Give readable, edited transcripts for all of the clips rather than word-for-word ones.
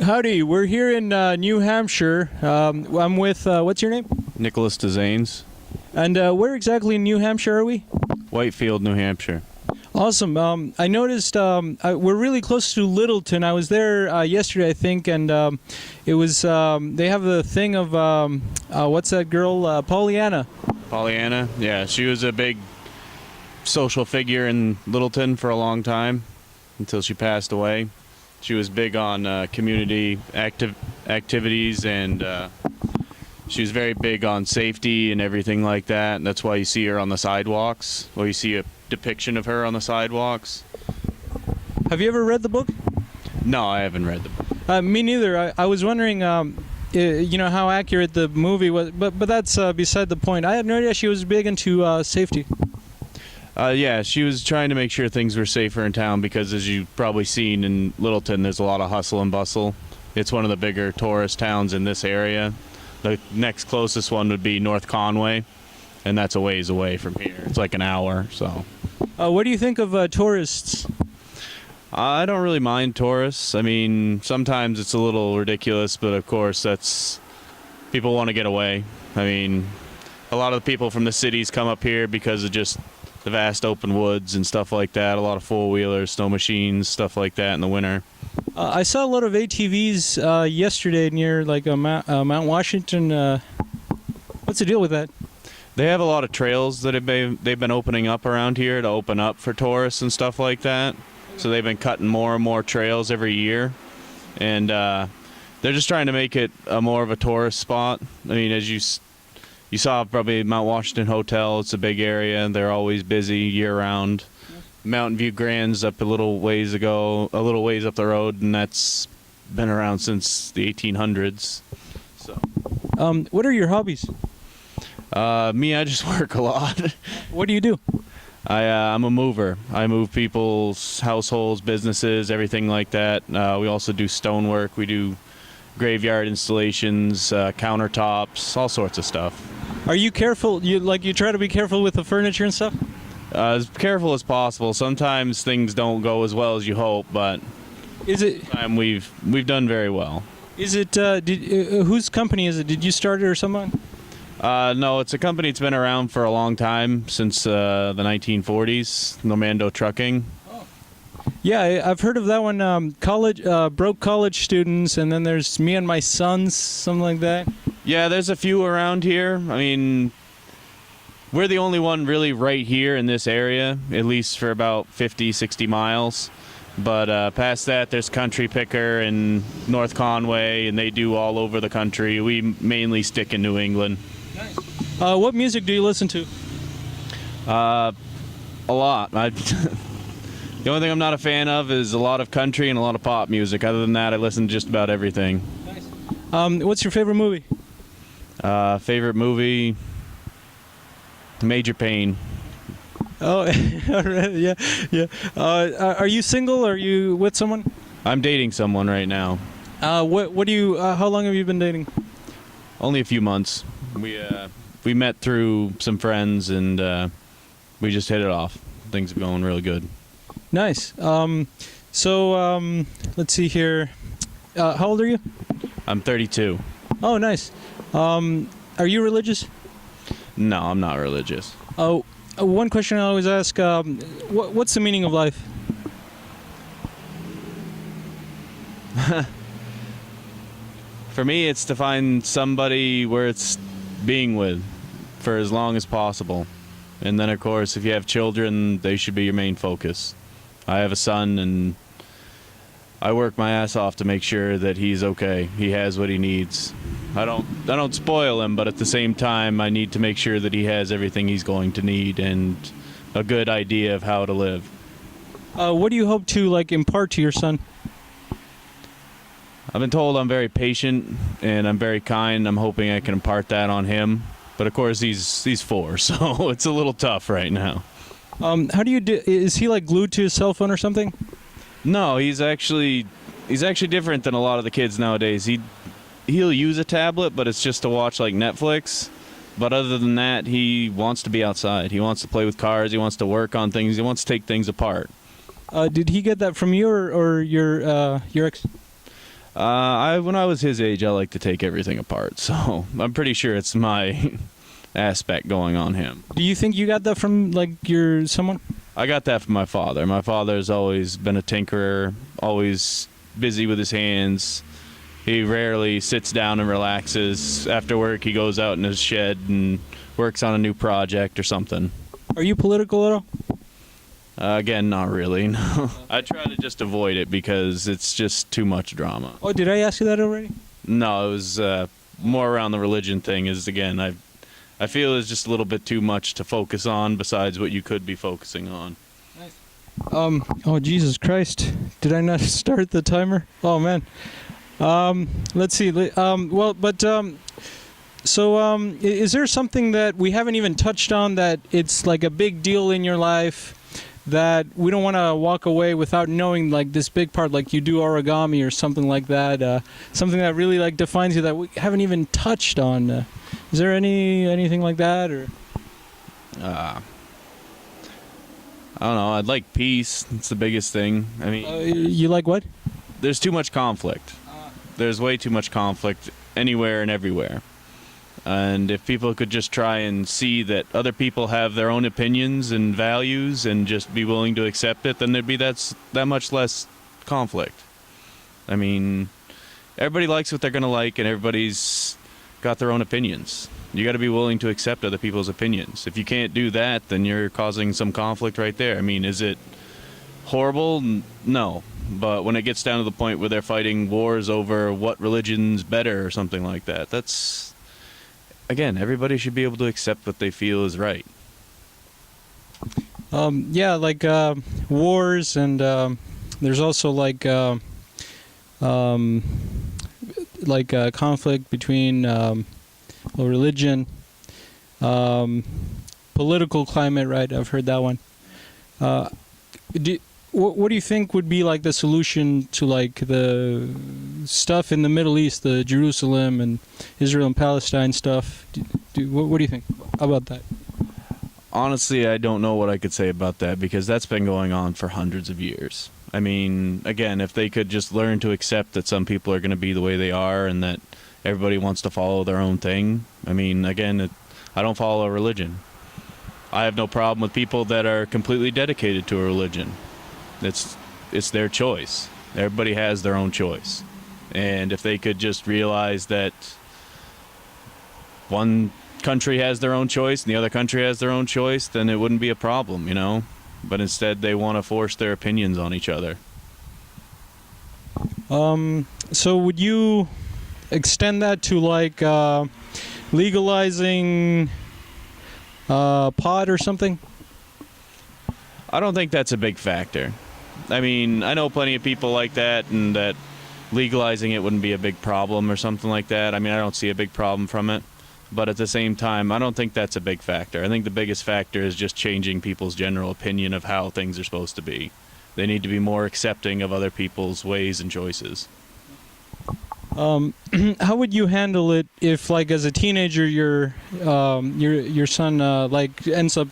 Howdy, we're here in New Hampshire. I'm with, what's your name? Nicholas Dezanes. And where exactly in New Hampshire are we? Whitefield, New Hampshire. Awesome. I noticed we're really close to Littleton. I was there yesterday, I think, and it was, they have the thing of, what's that girl? Pollyanna. Pollyanna? Yeah, she was a big social figure in Littleton for a long time until she passed away. She was big on community activities, and she was very big on safety and everything like that. And that's why you see her on the sidewalks, or you see a depiction of her on the sidewalks. Have you ever read the book? No, I haven't read the book. Me neither. I was wondering, you know, how accurate the movie was, but that's beside the point. I had no idea she was big into safety. Yeah, she was trying to make sure things were safer in town because, as you've probably seen in Littleton, there's a lot of hustle and bustle. It's one of the bigger tourist towns in this area. The next closest one would be North Conway, and that's a ways away from here. It's like an hour, so. What do you think of tourists? I don't really mind tourists. I mean, sometimes it's a little ridiculous, but of course that's, people want to get away. I mean, a lot of the people from the cities come up here because of just the vast open woods and stuff like that. A lot of four-wheelers, snow machines, stuff like that in the winter. I saw a lot of ATVs yesterday near like Mount Washington. What's the deal with that? They have a lot of trails that they've been opening up around here to open up for tourists and stuff like that. So they've been cutting more and more trails every year, and they're just trying to make it more of a tourist spot. I mean, as you saw probably Mount Washington Hotel, it's a big area, and they're always busy year-round. Mountain View Grand's up a little ways up the road, and that's been around since the 1800s. So, what are your hobbies? Me, I just work a lot. What do you do? I'm a mover. I move people's households, businesses, everything like that. We also do stonework. We do graveyard installations, countertops, all sorts of stuff. Are you careful? You try to be careful with the furniture and stuff? As careful as possible. Sometimes things don't go as well as you hope, but we've done very well. Is it whose company is it? Did you start it or someone? No, it's a company that's been around for a long time, since the 1940s, Nomando Trucking. Yeah, I've heard of that one. Broke college students, and then there's Me and My Sons, something like that. Yeah, there's a few around here. I mean, we're the only one really right here in this area, at least for about 50, 60 miles. But past that, there's Country Picker and North Conway, and they do all over the country. We mainly stick in New England. Nice. What music do you listen to? A lot. The only thing I'm not a fan of is a lot of country and a lot of pop music. Other than that, I listen to just about everything. Nice. What's your favorite movie? Favorite movie? Major Pain. Oh, yeah, yeah. Are you single? Or are you with someone? I'm dating someone right now. What do you? How long have you been dating? Only a few months. We met through some friends, and we just hit it off. Things are going really good. Nice. So let's see here. How old are you? I'm 32. Oh, nice. Are you religious? No, I'm not religious. Oh, one question I always ask: what's the meaning of life? For me, it's to find somebody worth being with for as long as possible. And then, of course, if you have children, they should be your main focus. I have a son, and I work my ass off to make sure that he's okay. He has what he needs. I don't spoil him, but at the same time, I need to make sure that he has everything he's going to need and a good idea of how to live. What do you hope to impart to your son? I've been told I'm very patient and I'm very kind. I'm hoping I can impart that on him. But of course, he's 4, so it's a little tough right now. How do you do? Is he glued to his cell phone or something? No, he's actually different than a lot of the kids nowadays. He'll use a tablet, but it's just to watch Netflix. But other than that, he wants to be outside. He wants to play with cars. He wants to work on things. He wants to take things apart. Did he get that from you or your ex? When I was his age, I like to take everything apart, so I'm pretty sure it's my aspect going on him. Do you think you got that from like your someone? I got that from my father. My father's always been a tinkerer, always busy with his hands. He rarely sits down and relaxes. After work, he goes out in his shed and works on a new project or something. Are you political at all? Again, not really. No. I try to just avoid it because it's just too much drama. Oh, did I ask you that already? No, it was more around the religion thing. Is again, I feel it's just a little bit too much to focus on besides what you could be focusing on. Oh, Jesus Christ. Did I not start the timer? Oh, man. Let's see. Is there something that we haven't even touched on that it's like a big deal in your life that we don't want to walk away without knowing, like this big part, like you do origami or something like that, something that really like defines you that we haven't even touched on? Is there anything like that, or? I don't know. I'd like peace. It's the biggest thing. I mean, you like what? there's too much conflict. There's way too much conflict anywhere and everywhere. And if people could just try and see that other people have their own opinions and values and just be willing to accept it, then there'd be that much less conflict. I mean, everybody likes what they're going to like, and everybody's got their own opinions. You got to be willing to accept other people's opinions. If you can't do that, then you're causing some conflict right there. I mean, is it horrible? No. But when it gets down to the point where they're fighting wars over what religion's better or something like that, that's... Again, everybody should be able to accept what they feel is right. Yeah, like wars, and there's also like conflict between religion, political climate. Right, I've heard that one. What do you think would be like the solution to like the stuff in the Middle East, the Jerusalem and Israel and Palestine stuff? What do you think about that? Honestly, I don't know what I could say about that because that's been going on for hundreds of years. I mean, again, if they could just learn to accept that some people are going to be the way they are and that everybody wants to follow their own thing. I mean, again, I don't follow a religion. I have no problem with people that are completely dedicated to a religion. It's their choice. Everybody has their own choice. And if they could just realize that one country has their own choice and the other country has their own choice, then it wouldn't be a problem, you know? But instead they want to force their opinions on each other. So would you extend that to like legalizing pot or something? I don't think that's a big factor. I mean, I know plenty of people like that, and that legalizing it wouldn't be a big problem or something like that. I mean, I don't see a big problem from it. But at the same time, I don't think that's a big factor. I think the biggest factor is just changing people's general opinion of how things are supposed to be. They need to be more accepting of other people's ways and choices. How would you handle it if, like, as a teenager, your son like ends up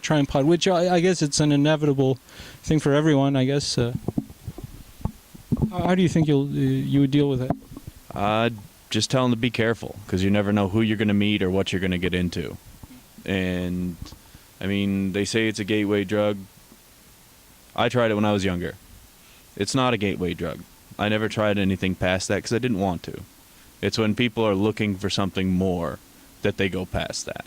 trying pot, which I guess it's an inevitable thing for everyone, I guess. How do you think you would deal with it? Just tell them to be careful, because you never know who you're going to meet or what you're going to get into. And I mean, they say it's a gateway drug. I tried it when I was younger. It's not a gateway drug. I never tried anything past that because I didn't want to. It's when people are looking for something more that they go past that.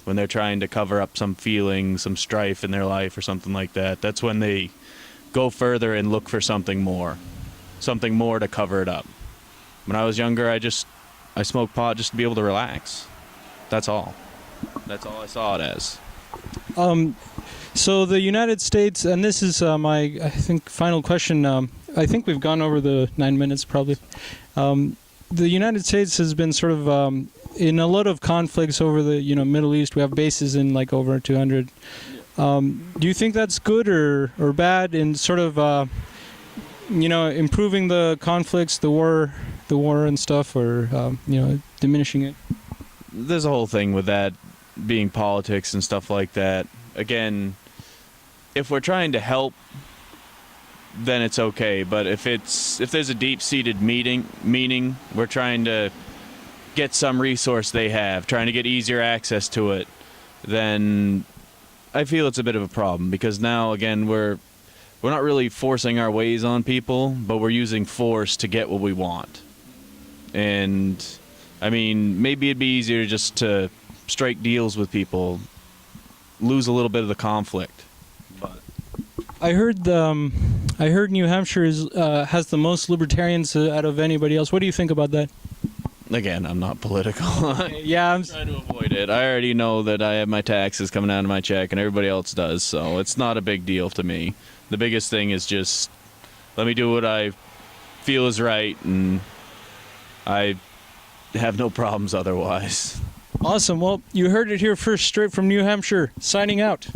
When they're trying to cover up some feeling, some strife in their life or something like that, that's when they go further and look for something more to cover it up. When I was younger, I smoked pot just to be able to relax. That's all. That's all I saw it as. So the United States, and this is my, I think, final question. I think we've gone over the 9 minutes probably. The United States has been sort of in a lot of conflicts over the Middle East. We have bases in like over 200. Do you think that's good or bad in sort of improving the conflicts, the war and stuff, or diminishing it? There's a whole thing with that being politics and stuff like that. Again, if we're trying to help then it's okay. But if there's a deep-seated meaning, we're trying to get some resource they have, trying to get easier access to it, then I feel it's a bit of a problem, because now again we're not really forcing our ways on people, but we're using force to get what we want. And I mean, maybe it'd be easier just to strike deals with people, lose a little bit of the conflict. But I heard New Hampshire has the most libertarians out of anybody else. What do you think about that? again, I'm not political. Yeah, I'm trying to avoid it. I already know that I have my taxes coming out of my check, and everybody else does, so it's not a big deal to me. The biggest thing is just let me do what I feel is right, and I have no problems otherwise. Awesome. Well, you heard it here first, straight from New Hampshire. Signing out.